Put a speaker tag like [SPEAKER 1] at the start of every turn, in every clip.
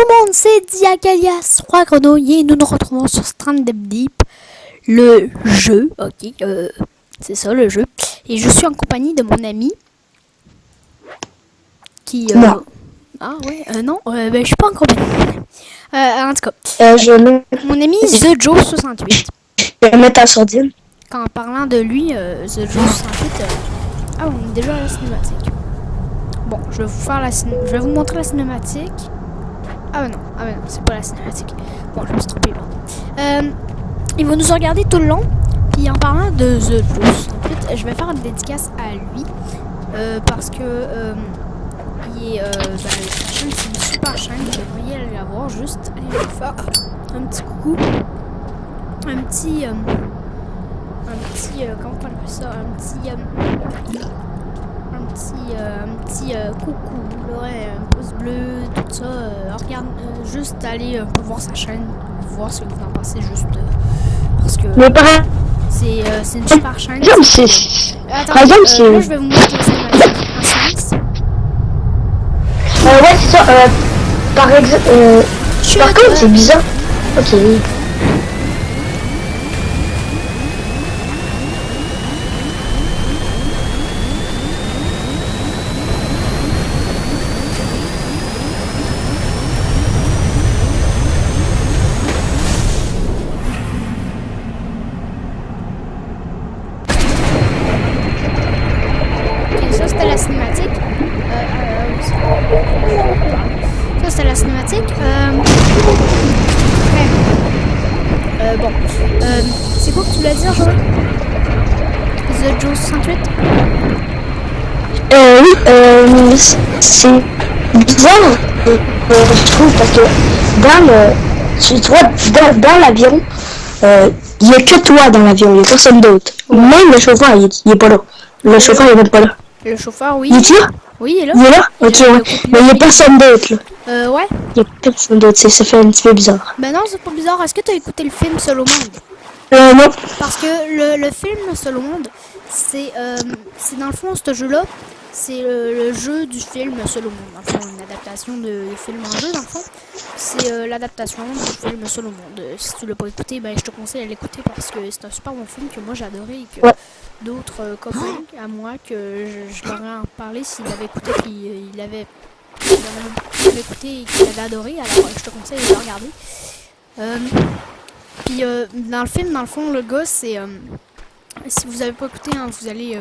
[SPEAKER 1] tout le monde, c'est Diagalias, Roi Grenouille, et nous nous retrouvons sur Stranded Deep, le jeu, ok, c'est ça le jeu, et je suis en compagnie de mon ami, qui...
[SPEAKER 2] Non.
[SPEAKER 1] Ah ouais, non, ben, je suis pas en compagnie. En tout cas, mon ami The Joe 68.
[SPEAKER 2] Je vais mettre en sourdine.
[SPEAKER 1] En parlant de lui, The Joe 68, ah on est déjà à la cinématique. Bon, je vais je vais vous montrer la cinématique. Ah non, c'est pas la cinématique. Bon, je me suis trompé là. Il va nous regarder tout le long. Puis en parlant de The Juice, en fait, je vais faire une dédicace à lui. Parce que il est, sa chaîne, c'est une super chaîne. Vous devriez aller la voir. Juste aller lui faire un petit coucou. Un petit comment on appelle ça? Un petit coucou, ouais, un pouce bleu, tout ça. Regarde, juste aller un peu voir sa chaîne, voir ce que vous en pensez, juste parce que c'est une super chaîne. Attends, là je vais vous montrer la cinématique en silence.
[SPEAKER 2] Ouais, c'est ça. Par contre, c'est bizarre. Ok.
[SPEAKER 1] Ça c'était la cinématique. Ça c'était la cinématique. Bon. C'est quoi que tu voulais dire, Joe? The Joe 68?
[SPEAKER 2] Oui, c'est bizarre, je trouve, parce que tu vois, dans l'avion, il n'y a que toi dans l'avion, il n'y a personne d'autre. Même le chauffeur, il est pas là. Le chauffeur, il est même pas là.
[SPEAKER 1] Le chauffeur, oui.
[SPEAKER 2] Il est là?
[SPEAKER 1] Oui, il est là.
[SPEAKER 2] Il est là? Ok, ouais. Mais il n'y a personne d'autre, là.
[SPEAKER 1] Ouais.
[SPEAKER 2] Il n'y a personne d'autre, ça fait un petit peu bizarre.
[SPEAKER 1] Ben non, c'est pas bizarre. Est-ce que tu as écouté le film Seul au monde?
[SPEAKER 2] Non.
[SPEAKER 1] Parce que le film Seul au monde, c'est dans le fond, ce jeu-là, c'est le jeu du film Seul au monde. Dans le fond, une adaptation de film en jeu, dans le fond. C'est l'adaptation du film Seul au monde. Si tu l'as pas écouté, ben je te conseille de l'écouter parce que c'est un super bon film que moi j'ai adoré et que d'autres copains à moi que je leur ai en parlé s'il avait écouté puis il avait écouté et qu'il avait adoré, alors je te conseille de le regarder. Puis dans le film, dans le fond, le gars, c'est... si vous avez pas écouté, hein, vous allez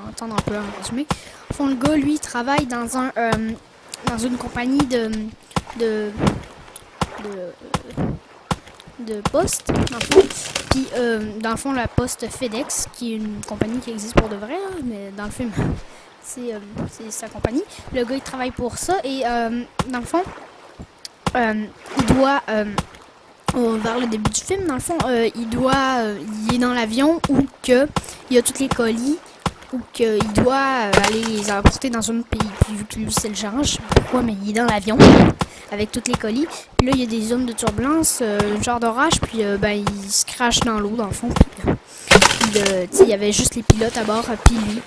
[SPEAKER 1] entendre un peu en résumé. Au fond, le gars, lui, il travaille dans une compagnie de poste, dans le fond. Puis, dans le fond, la poste FedEx, qui est une compagnie qui existe pour de vrai, hein, mais dans le film, c'est sa compagnie. Le gars, il travaille pour ça et, dans le fond, il doit... vers le début du film, dans le fond, il est dans l'avion où il y a tous les colis, ou qu'il doit aller les emporter dans un autre pays. Puis vu que lui c'est le gérant, je sais pas pourquoi, mais il est dans l'avion avec tous les colis. Puis là, il y a des zones de turbulence, un genre d'orage, puis il se crache dans l'eau, dans le fond. Puis il y avait juste les pilotes à bord, puis lui.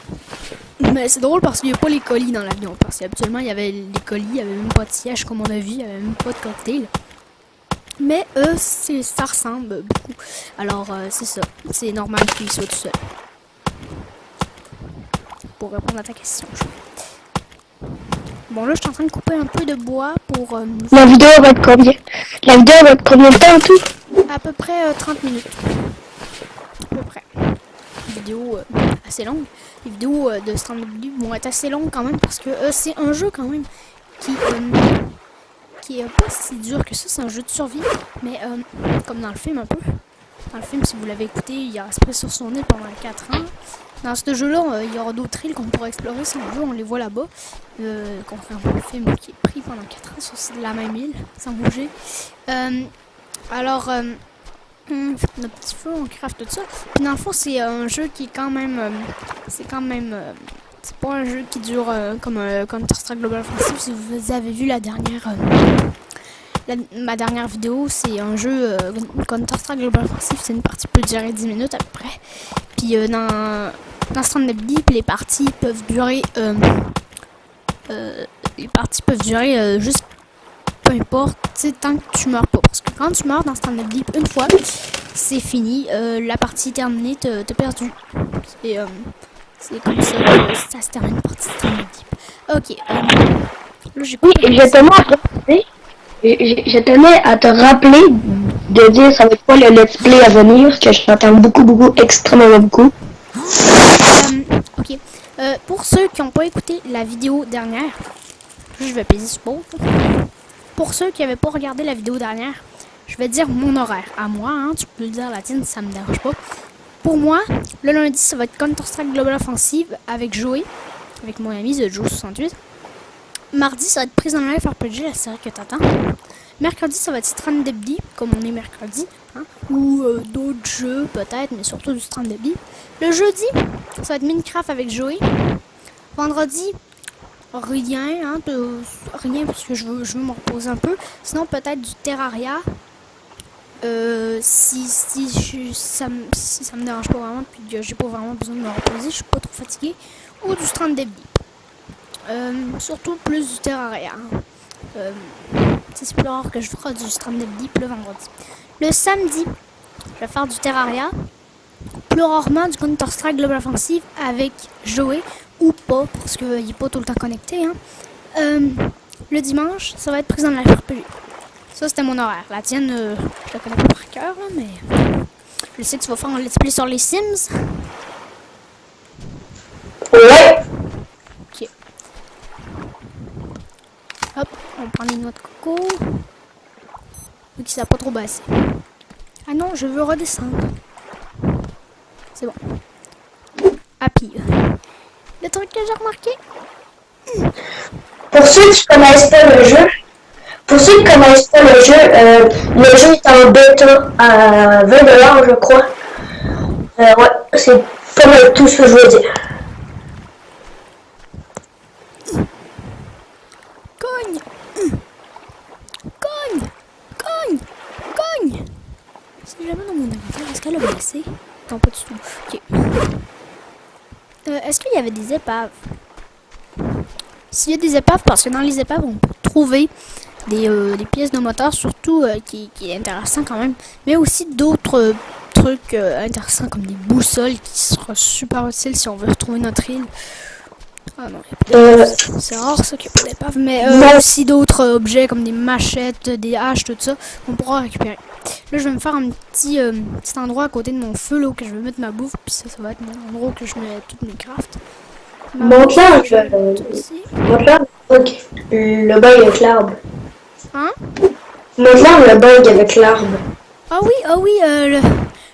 [SPEAKER 1] Mais c'est drôle parce qu'il n'y a pas les colis dans l'avion. Parce qu'habituellement, il y avait les colis, il n'y avait même pas de siège comme on a vu, il n'y avait même pas de cocktail. Mais ça ressemble beaucoup. Alors, c'est ça. C'est normal qu'il soit tout seul. Pour répondre à ta question. Bon, là, je suis en train de couper un peu de bois pour...
[SPEAKER 2] La vidéo va être combien? La vidéo va être combien de temps en tout?
[SPEAKER 1] À peu près 30 minutes. À peu près. Une vidéo assez longue. Les vidéos de Stranded Deep vont être assez longues quand même parce que c'est un jeu quand même qui est pas si dur que ça, c'est un jeu de survie, mais comme dans le film un peu. Dans le film, si vous l'avez écouté, il reste pris sur son île pendant 4 ans. Dans ce jeu-là, il y aura d'autres îles qu'on pourra explorer si on veut, on les voit là-bas. Contrairement au film qui est pris pendant 4 ans sur la même île, sans bouger. Alors, notre petit feu, on craft tout ça. Puis dans le fond, c'est un jeu qui est quand même... c'est pas un jeu qui dure comme Counter-Strike Global Offensive. Si vous avez vu ma dernière vidéo, c'est un jeu Counter-Strike Global Offensive. C'est une partie qui peut durer 10 minutes à peu près. Puis dans Stranded Deep, les parties peuvent durer juste peu importe, tu sais, tant que tu meurs pas. Parce que quand tu meurs dans Stranded Deep une fois, c'est fini. La partie est terminée, t'as perdu. C'est comme ça que ça se termine, partie de Stranded Deep. Ok, là j'ai
[SPEAKER 2] Oui, et je tenais à te rappeler de dire ça va être quoi le let's play à venir, que j'entends beaucoup, extrêmement beaucoup.
[SPEAKER 1] Ok. Pour ceux qui n'ont pas écouté la vidéo dernière, je vais peser sur pause. Pour ceux qui n'avaient pas regardé la vidéo dernière, je vais dire mon horaire. À moi, hein, tu peux le dire à la tienne, ça me dérange pas. Pour moi, le lundi, ça va être Counter-Strike Global Offensive avec Joey, avec mon ami The Joe68. Mardi, ça va être Prison Life RPG, la série que t'attends. Mercredi, ça va être Stranded Deep, comme on est mercredi. Hein, ou d'autres jeux, peut-être, mais surtout du Stranded Deep. Le jeudi, ça va être Minecraft avec Joey. Vendredi, rien, hein, rien parce que je veux me reposer un peu. Sinon, peut-être du Terraria. Si ça me dérange pas vraiment, puis que j'ai pas vraiment besoin de me reposer, je suis pas trop fatiguée. Ou du Stranded Deep. Surtout plus du Terraria. C'est plus rare que je ferai du Stranded Deep le vendredi. Le samedi, je vais faire du Terraria. Plus rarement du Counter-Strike Global Offensive avec Joey ou pas, parce qu'il n'est pas tout le temps connecté. Hein. Le dimanche, ça va être Prison Life RPG. Ça, c'était mon horaire. La tienne, je la connais pas par cœur, mais je sais que tu vas faire un let's play sur les Sims.
[SPEAKER 2] Ouais.
[SPEAKER 1] Ok. Hop, on prend les noix de coco. Vu que ça n'a pas trop baissé. Ah non, je veux redescendre. C'est bon. Happy. Le truc que j'ai remarqué.
[SPEAKER 2] Pour ceux qui connaissent pas le jeu, le jeu est en bêta à 20 $ je crois. Ouais, c'est pas mal tout ce que je veux dire.
[SPEAKER 1] Cogne. Cogne. Cogne. Cogne. C'est jamais dans mon inventaire. Est-ce qu'elle a blessé? Non, pas du tout. Ok. Est-ce qu'il y avait des épaves? S'il y a des épaves, parce que dans les épaves, on peut trouver des pièces de moteur, surtout qui est intéressant quand même, mais aussi d'autres trucs intéressants comme des boussoles qui sera super utile si on veut retrouver notre île. Ah non, c'est rare ça qu'il n'y a pas d'épave, mais aussi d'autres objets comme des machettes, des haches, tout ça, qu'on pourra récupérer. Là, je vais me faire un petit endroit à côté de mon feu là où que je vais mettre ma bouffe, puis ça va être mon endroit où que je mets toutes mes crafts.
[SPEAKER 2] Montre-là, le bug avec l'arbre.
[SPEAKER 1] Hein?
[SPEAKER 2] Montre-là le bug avec l'arbre.
[SPEAKER 1] Ah oui,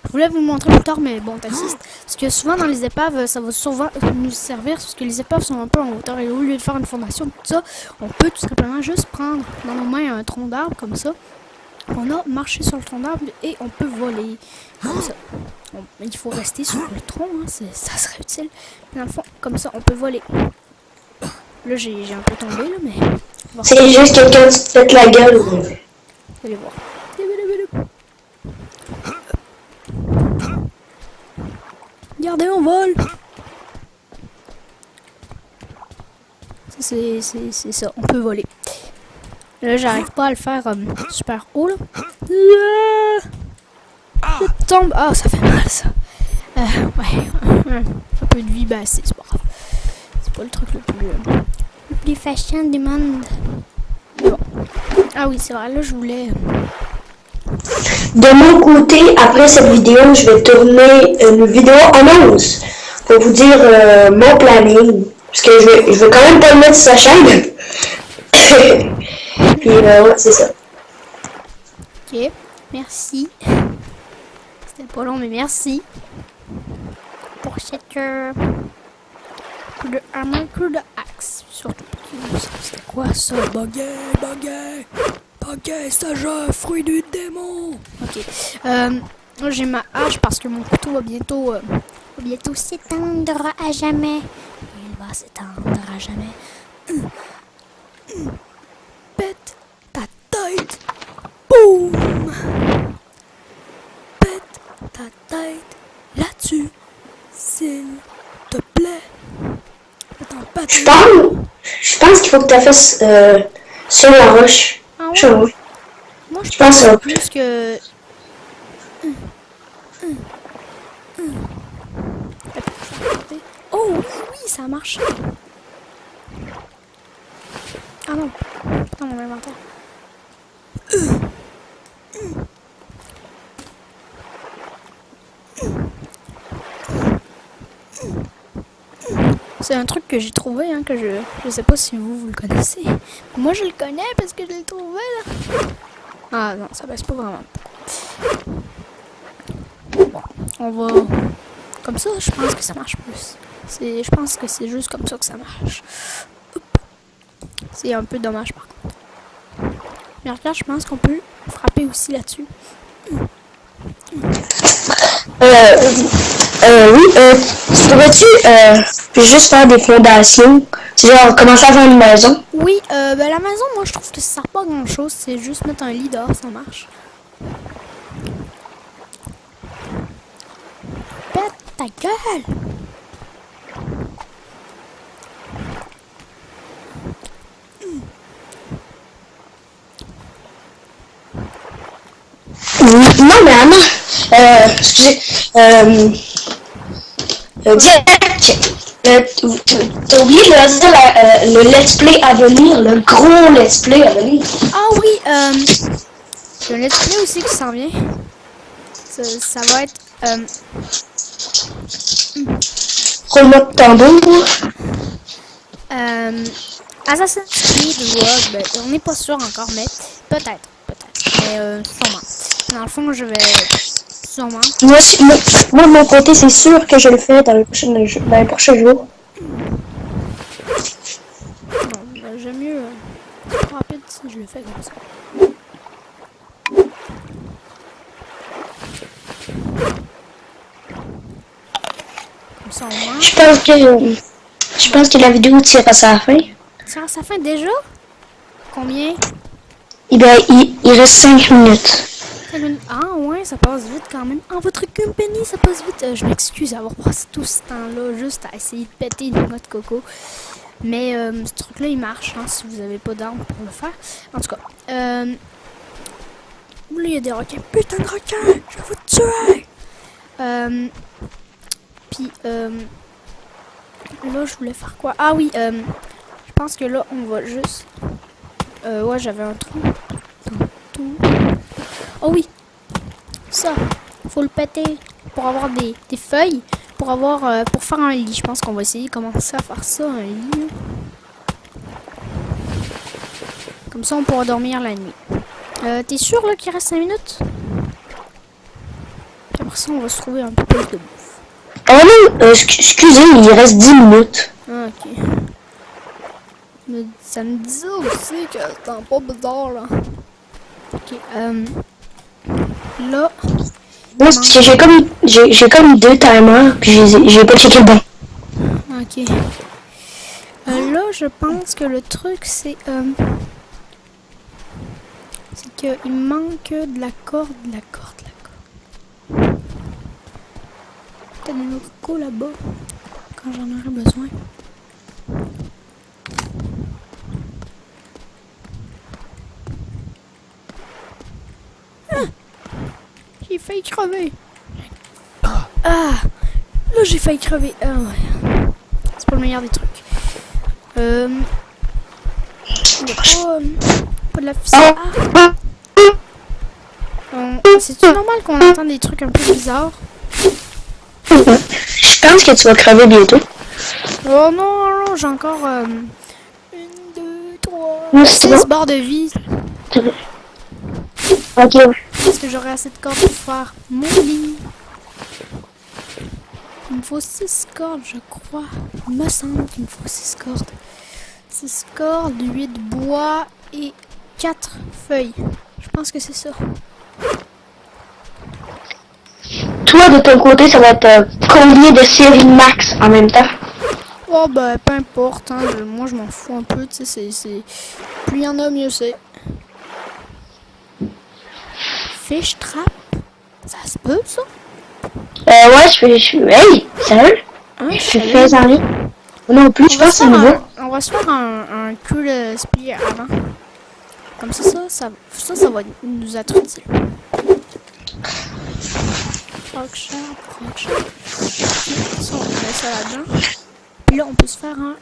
[SPEAKER 1] je voulais vous le montrer plus tard, mais bon, t'assistes. Parce que souvent dans les épaves, ça va souvent nous servir, parce que les épaves sont un peu en hauteur, et au lieu de faire une fondation, tout ça, on peut tout simplement juste prendre dans nos mains un tronc d'arbre comme ça. On a marché sur le tronc d'arbre et on peut voler comme ça. Il faut rester sur le tronc, hein, ça serait utile. Mais dans le fond, comme ça, on peut voler. Là, j'ai un peu tombé, là, mais...
[SPEAKER 2] C'est juste que quand tu te pètes la gueule.
[SPEAKER 1] Vous allez voir. Regardez, on vole. C'est ça, on peut voler. Là, j'arrive pas à le faire super haut, là. Je tombe. Ah, ça fait mal, ça. Ouais, un peu de vie, bah c'est pas grave. C'est pas le truc le plus fascinant du monde. Bon. Ah oui, c'est vrai, là, je voulais...
[SPEAKER 2] De mon côté, après cette vidéo, je vais tourner une vidéo annonce pour vous dire mon planning. Parce que je veux quand même pas le mettre sur sa chaîne. Puis ouais, c'est ça.
[SPEAKER 1] Ok, merci. C'était pas long, mais merci pour cette coup de hammer, coup de axe. Surtout, c'était quoi ça? Buggy, stagiaire, fruit du démon. Ok, moi j'ai ma hache parce que mon couteau va bientôt s'étendre à jamais. Il va s'étendre à jamais. Pète ta tête. Boum. Pète ta tête là-dessus, s'il te plaît. Je
[SPEAKER 2] pense qu'il faut que tu la fasses sur la roche.
[SPEAKER 1] Ah
[SPEAKER 2] Je vois.
[SPEAKER 1] Moi, je
[SPEAKER 2] Je pense
[SPEAKER 1] pense
[SPEAKER 2] que ça va
[SPEAKER 1] plus que... Oh oui, oui, ça a marché. Ah non, pas dans mon inventaire. C'est un truc que j'ai trouvé, hein, que je sais pas si vous le connaissez. Moi, je le connais parce que je l'ai trouvé, là. Ah non, ça baisse pas vraiment. Bon, on va... Comme ça, je pense que ça marche plus. Je pense que c'est juste comme ça que ça marche. Oup. C'est un peu dommage, par contre. Mais regarde, je pense qu'on peut frapper aussi là-dessus.
[SPEAKER 2] Oui, pourrais-tu juste faire des fondations? C'est genre commencer à faire une maison?
[SPEAKER 1] Oui, ben la maison, moi, je trouve que ça sert pas à grand-chose. C'est juste mettre un lit dehors, ça marche. Pète ta gueule!
[SPEAKER 2] Non, mais Anna, excusez, Jack, t'as oublié de leur dire le let's play à venir, le gros let's play à venir.
[SPEAKER 1] Ah oui, j'ai un let's play aussi qui s'en vient. Ça va être...
[SPEAKER 2] Roule-moi de tambour.
[SPEAKER 1] Assassin's Creed Rogue, ben, on n'est pas sûr encore, mais peut-être. Mais sûrement. Dans le fond, je vais sûrement.
[SPEAKER 2] Moi, de mon côté, c'est sûr que je le fais dans les prochains jours.
[SPEAKER 1] Non, ben, j'aime mieux plus rapide si je le fais comme ça. Comme ça, au moins.
[SPEAKER 2] Je pense que la vidéo tire à sa fin.
[SPEAKER 1] Tire à sa fin déjà? Combien?
[SPEAKER 2] Eh bien, il reste 5 minutes.
[SPEAKER 1] Ah ouais, ça passe vite quand même. En votre compagnie, ça passe vite. Je m'excuse d'avoir passé tout ce temps-là juste à essayer de péter une noix de coco. Mais ce truc-là, il marche, hein, si vous n'avez pas d'armes pour le faire. En tout cas, là, il y a des requins. Putain de requins! Je vais vous tuer! Puis, là, je voulais faire quoi? Ah oui, je pense que là, on va juste... ouais, j'avais un trou. Oh oui! Ça, faut le péter pour avoir des feuilles, pour faire un lit. Je pense qu'on va essayer de commencer à faire ça, un lit. Là. Comme ça, on pourra dormir la nuit. T'es sûr là qu'il reste 5 minutes? Puis après ça, on va se trouver un peu plus de bouffe.
[SPEAKER 2] Oh non, excusez, il reste 10 minutes.
[SPEAKER 1] Ah, ok. Mais ça me disait aussi que c'était pas bizarre là. Ok, là...
[SPEAKER 2] Non, c'est parce que j'ai comme 2 timers, puis j'ai pas checké le bon.
[SPEAKER 1] Ok. Là, je pense que le truc, c'est qu'il manque de la corde. Peut-être des locaux là-bas, quand j'en aurai besoin. Ah! J'ai failli crever. Ah! Là, j'ai failli crever. Ah ouais. C'est pas le meilleur des trucs. Il n'y a pas de la ficelle. C'est-tu normal qu'on entend des trucs un peu bizarres?
[SPEAKER 2] Je pense que tu vas crever bientôt.
[SPEAKER 1] Oh non, j'ai encore 1, 2, 3,
[SPEAKER 2] Non,
[SPEAKER 1] 6 barres de vie.
[SPEAKER 2] Ok.
[SPEAKER 1] Est-ce que j'aurai assez de cordes pour faire mon lit? Il me faut 6 cordes, je crois. Il me semble qu'il me faut 6 cordes. 6 cordes, 8 bois et 4 feuilles. Je pense que c'est ça.
[SPEAKER 2] Toi, de ton côté, ça va être combien de séries max en même temps?
[SPEAKER 1] Oh bah peu importe, hein, moi je m'en fous un peu, tu sais, plus il y en a, mieux c'est. Fish trap? Ça se peut ça?
[SPEAKER 2] Ouais, hey, sérieux?
[SPEAKER 1] Hein,
[SPEAKER 2] Je fais en ligne. Non plus, je pense que c'est nouveau.
[SPEAKER 1] On va se faire un cool spear avant. Comme ça va nous être utile. Rockshard. Ça, on met ça là-dedans. Puis là, on peut se faire un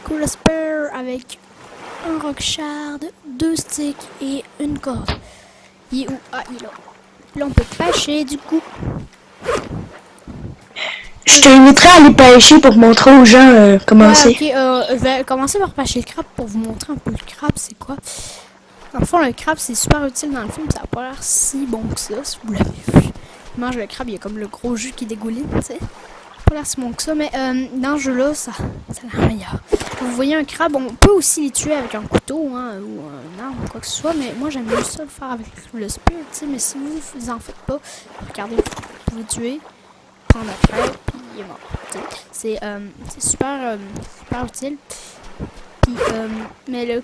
[SPEAKER 1] Cool Spear avec un Rockshard, 2 sticks et une corde. Il est où? Ah, il est là. Puis là, on peut pêcher du coup.
[SPEAKER 2] Je t'inviterai à aller pêcher pour montrer aux gens comment c'est.
[SPEAKER 1] Ok, je vais commencer par pêcher le crabe pour vous montrer un peu le crabe, c'est quoi. Dans le fond, le crabe, c'est super utile dans le film. Ça n'a pas l'air si bon que ça, si vous l'avez vu. Il mange le crabe, il y a comme le gros jus qui dégouline, tu sais. Pas l'air si bon que ça, mais dans ce jeu-là, ça a l'air meilleur. Vous voyez un crabe, on peut aussi les tuer avec un couteau, hein, ou un arme, ou quoi que ce soit, mais moi, j'aime mieux ça le faire avec le spear, tu sais. Mais si vous en faites pas, regardez, vous pouvez tuer, prendre après, puis il est mort. C'est super utile. Puis, mais le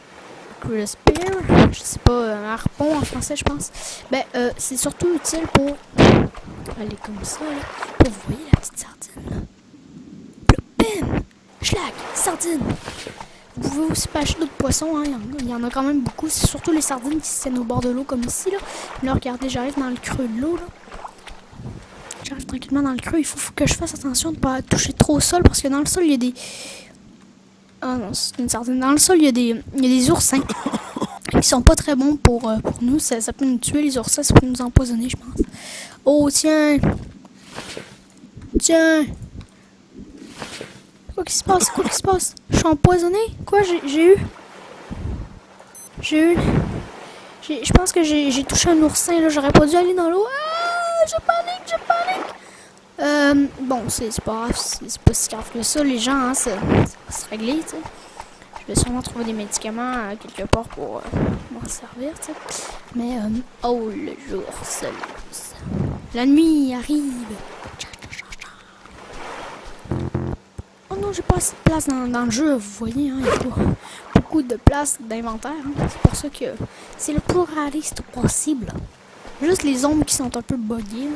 [SPEAKER 1] spear, je sais pas, un harpon en français, je pense. Ben, c'est surtout utile pour aller comme ça, là. Pour vous voyez la petite sardine, là. Bim! Schlag! Sardine! Vous pouvez aussi pêcher d'autres poissons, hein. Il y en a quand même beaucoup. C'est surtout les sardines qui se tiennent au bord de l'eau, comme ici, là. Là, regardez, j'arrive dans le creux de l'eau, là. J'arrive tranquillement dans le creux. Il faut que je fasse attention de ne pas toucher trop au sol, parce que dans le sol, il y a des... Ah non, c'est une sardine. Dans le sol, il y a des oursins qui sont pas très bons pour nous. Ça peut nous tuer, les oursins. Ça peut nous empoisonner, je pense. Oh, tiens! Tiens! Quoi qui se passe? Quoi qui se passe? Je suis empoisonné? Quoi? J'ai eu... Je pense que j'ai touché un oursin, là. J'aurais pas dû aller dans l'eau. Ah! Je panique! Bon, c'est pas grave. C'est pas si grave que ça. Les gens, hein, ça va se régler, tu sais. Je vais sûrement trouver des médicaments quelque part pour m'en servir, tu sais. Mais, oh, le jour se lève. La nuit arrive. Oh non, j'ai pas assez de place dans le jeu, vous voyez, hein, il y a pas beaucoup de place d'inventaire. Hein. C'est pour ça que c'est le plus réaliste possible. Juste les ombres qui sont un peu buggées.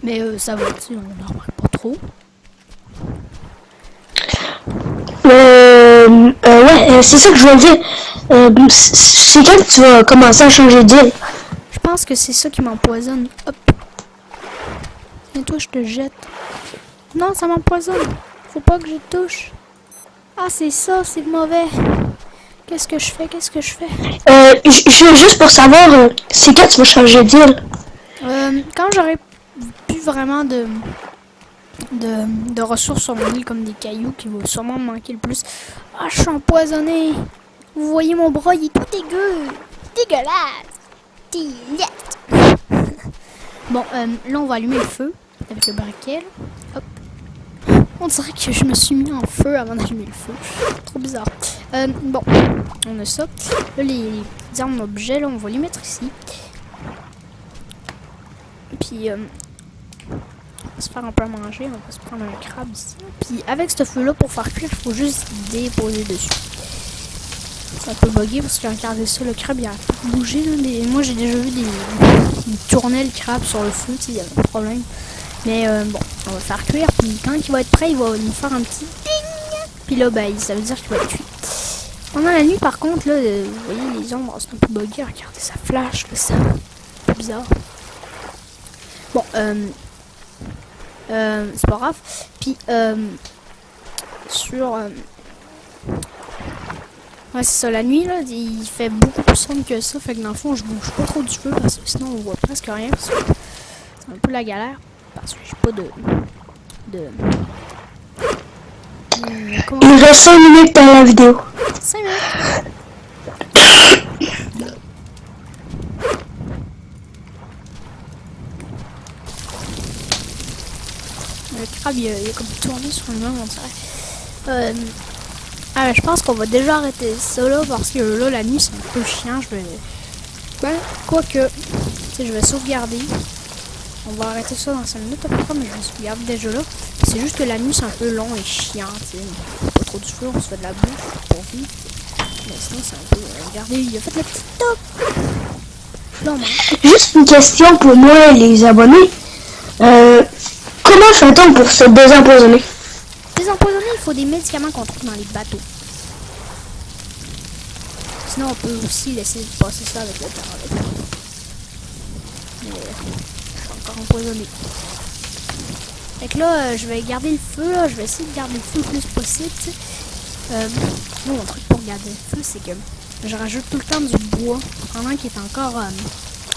[SPEAKER 1] Mais ça va, tu sais, on n'en remarque pas trop.
[SPEAKER 2] Ouais, c'est ça que je voulais dire. C'est quand que tu vas commencer à changer d'île?
[SPEAKER 1] Je pense que c'est ça qui m'empoisonne. Hop. Et toi, je te jette. Non, ça m'empoisonne. Faut pas que je touche. Ah, c'est ça, c'est mauvais. Qu'est-ce que je fais?
[SPEAKER 2] Juste pour savoir, c'est quand tu vas changer d'île?
[SPEAKER 1] Quand j'aurai plus vraiment de ressources sur mon île, comme des cailloux qui vont sûrement me manquer le plus. Ah, je suis empoisonné. Vous voyez mon bras, il est tout dégueulasse. Bon, là, on va allumer le feu avec le briquet. Hop. On dirait que je me suis mis en feu avant d'allumer le feu. Trop bizarre. Bon, on a ça. Là, les petits armes objets, là, on va les mettre ici. Puis, on va se faire un peu à manger. On va se prendre un crabe ici. Puis, avec ce feu-là, pour faire cuire, il faut juste déposer dessus. C'est un peu bugué parce que regardez ça, le crabe, il a bougé. Là, moi, j'ai déjà vu il tournait le crabe sur le feu. Il y avait un problème. Mais bon, on va le faire cuire. Puis, quand il va être prêt, il va nous faire un petit ding. Puis là, ben, ça veut dire qu'il va être cuit. Pendant la nuit, par contre, là, vous voyez les ombres, c'est un peu bugué. Regardez, ça flash, là, c'est un peu bizarre. Bon, c'est pas grave. Puis, ouais, c'est ça, la nuit, là, il fait beaucoup plus sombre que ça. Fait que dans le fond, je bouge pas trop du feu parce que sinon, on voit presque rien. C'est un peu la galère. Parce que j'ai pas
[SPEAKER 2] Il reste 5 minutes dans la vidéo.
[SPEAKER 1] 5 minutes. Le crabe, il a comme tourné sur lui-même, on dirait. Je pense qu'on va déjà arrêter ça là, parce que là, la nuit, c'est un peu chiant. Quoique, je vais sauvegarder. On va arrêter ça dans 5 minutes à peu près, mais je vais sauvegarder déjà là. C'est juste que la nuit, c'est un peu long et chiant, tu sais. Pas trop du feu, on se fait de la bouffe pour vivre. Mais sinon, c'est un peu... regardez, il a fait le petit top. Non,
[SPEAKER 2] juste une question pour moi, les abonnés. Comment fait-on pour se désempoisonner?
[SPEAKER 1] Désempoisonner, il faut des médicaments qu'on trouve dans les bateaux. sinon, on peut aussi laisser passer ça avec le temps. Là. Mais je suis encore empoisonné. Fait que là, je vais garder le feu. Là. Je vais essayer de garder le feu le plus possible. Mon truc pour garder le feu, c'est que je rajoute tout le temps du bois pendant qu'il est encore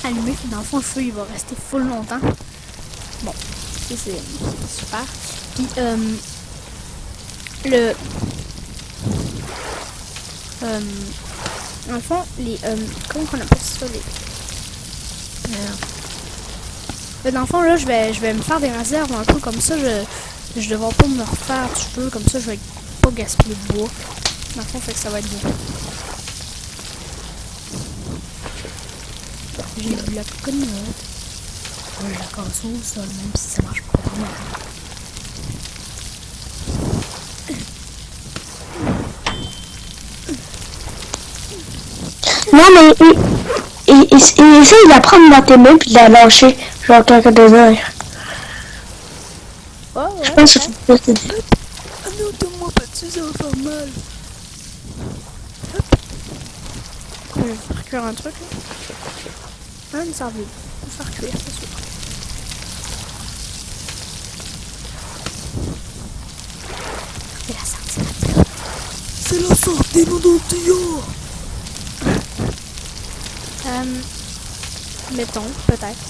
[SPEAKER 1] allumé. Dans le fond, le feu, il va rester full longtemps. Bon, ça c'est super. Puis, dans le fond, comment on appelle ça, dans le fond, là, je vais me faire des réserves un peu comme ça. Je devrais pas me refaire du feu, comme ça, je vais pas gaspiller de bois. Dans le fond, fait que ça va être bien. J'ai bu la coconut. Je la casse au sol, même si ça marche pas bien.
[SPEAKER 2] Non, mais essaye de la prendre dans tes mains puis de la lâcher, genre quelques heures.
[SPEAKER 1] Oh, ouais,
[SPEAKER 2] Je pense que c'est possible.
[SPEAKER 1] Ah non, donne-moi pas dessus, ça va faire mal. Hop. Je vais faire cuire un truc là. Une sardine. Je vais faire cuire, c'est sûr. C'est la sardine.
[SPEAKER 3] C'est la sardine en entier.
[SPEAKER 1] Mettons, peut-être.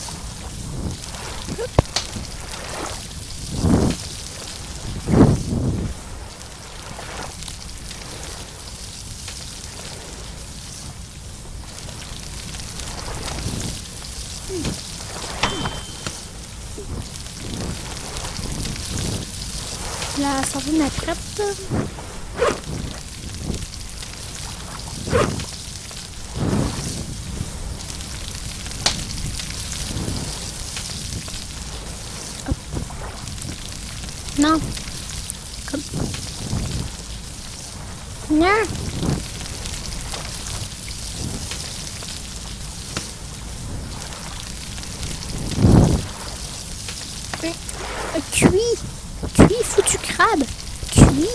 [SPEAKER 1] La sardine est prête. Hop. Non. Comme. Non. Cuit. Cuit, foutu crabe. Cuit.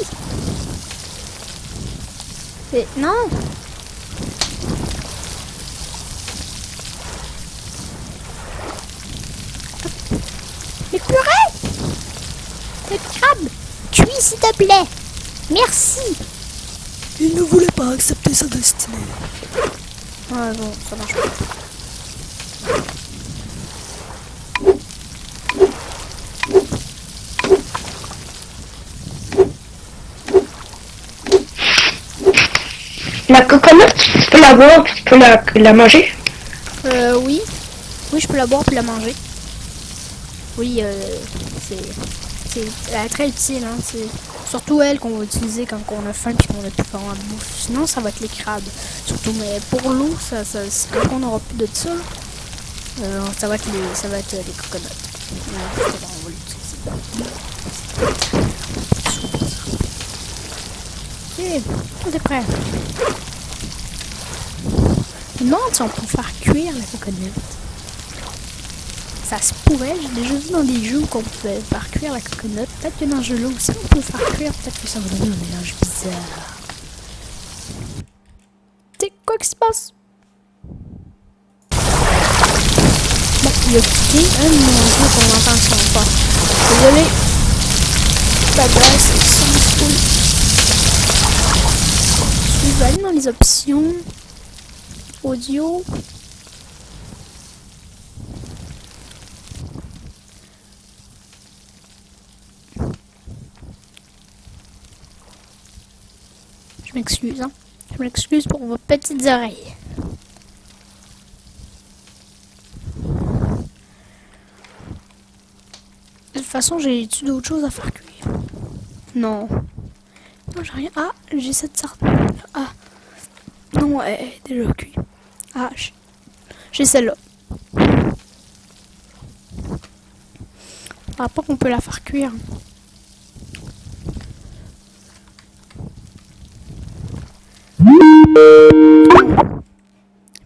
[SPEAKER 1] Et non. Le purée. Le crabe. Cuit, s'il te plaît. Merci.
[SPEAKER 3] Il ne voulait pas accepter sa destinée.
[SPEAKER 1] Ah bon, ça marche pas.
[SPEAKER 2] La coconut, tu peux la boire, tu peux la manger.
[SPEAKER 1] Oui. Oui, je peux la boire puis la manger. Oui, elle est très utile. Hein. C'est surtout elle qu'on va utiliser quand on a faim puis qu'on a plus vraiment de bouffe. Sinon, ça va être les crabes. Surtout, mais pour l'eau, quand on n'aura plus de ça, ça va être les coconuts. On va l'utiliser. Ok, tout est prêt. Je me demande si on peut faire cuire la coconut. Ça se pourrait, j'ai déjà vu dans des jeux qu'on pouvait faire cuire la coconut. Peut-être que dans ce jeu-là aussi on peut faire cuire, peut-être que ça va donner un mélange bizarre. C'est quoi qui se passe? Bon, il a piqué un de mon jeu qu'on entend son fort. Désolé. La glace est sans foule. Je vais aller dans les options. Audio. Je m'excuse, hein. Je m'excuse pour vos petites oreilles. De toute façon, j'ai-tu d'autres choses à faire cuire? Non. Non, j'ai rien. Ah, j'ai cette sardine. Ah. Non, elle est déjà cuite. Ah, j'ai celle-là. Ah, pas qu'on peut la faire cuire.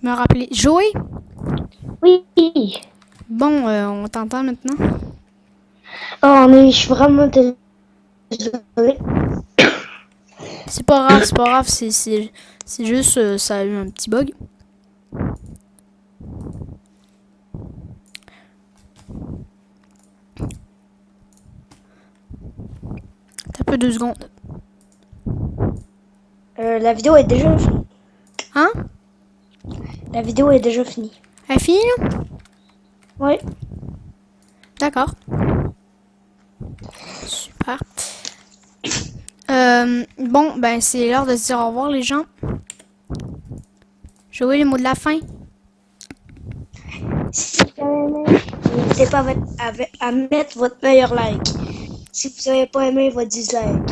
[SPEAKER 1] Me rappeler. Joey?
[SPEAKER 2] Oui.
[SPEAKER 1] Bon, on t'entend maintenant?
[SPEAKER 2] Oh, mais je suis vraiment désolée.
[SPEAKER 1] C'est pas grave, c'est pas grave, c'est juste, ça a eu un petit bug. T'as peu 2 secondes.
[SPEAKER 2] La vidéo est déjà finie.
[SPEAKER 1] Hein?
[SPEAKER 2] La vidéo est déjà finie.
[SPEAKER 1] Elle est finie, là?
[SPEAKER 2] Oui.
[SPEAKER 1] D'accord. Super. Bon, ben c'est l'heure de se dire au revoir les gens. Jouez les mots de la fin.
[SPEAKER 2] Si vous avez aimé, n'hésitez pas à mettre votre meilleur like. Si vous n'avez pas aimé, votre dislike.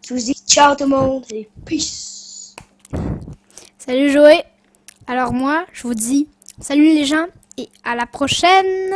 [SPEAKER 2] Je vous dis ciao tout le monde et peace.
[SPEAKER 1] Salut Joé. Alors moi, je vous dis salut les gens et à la prochaine.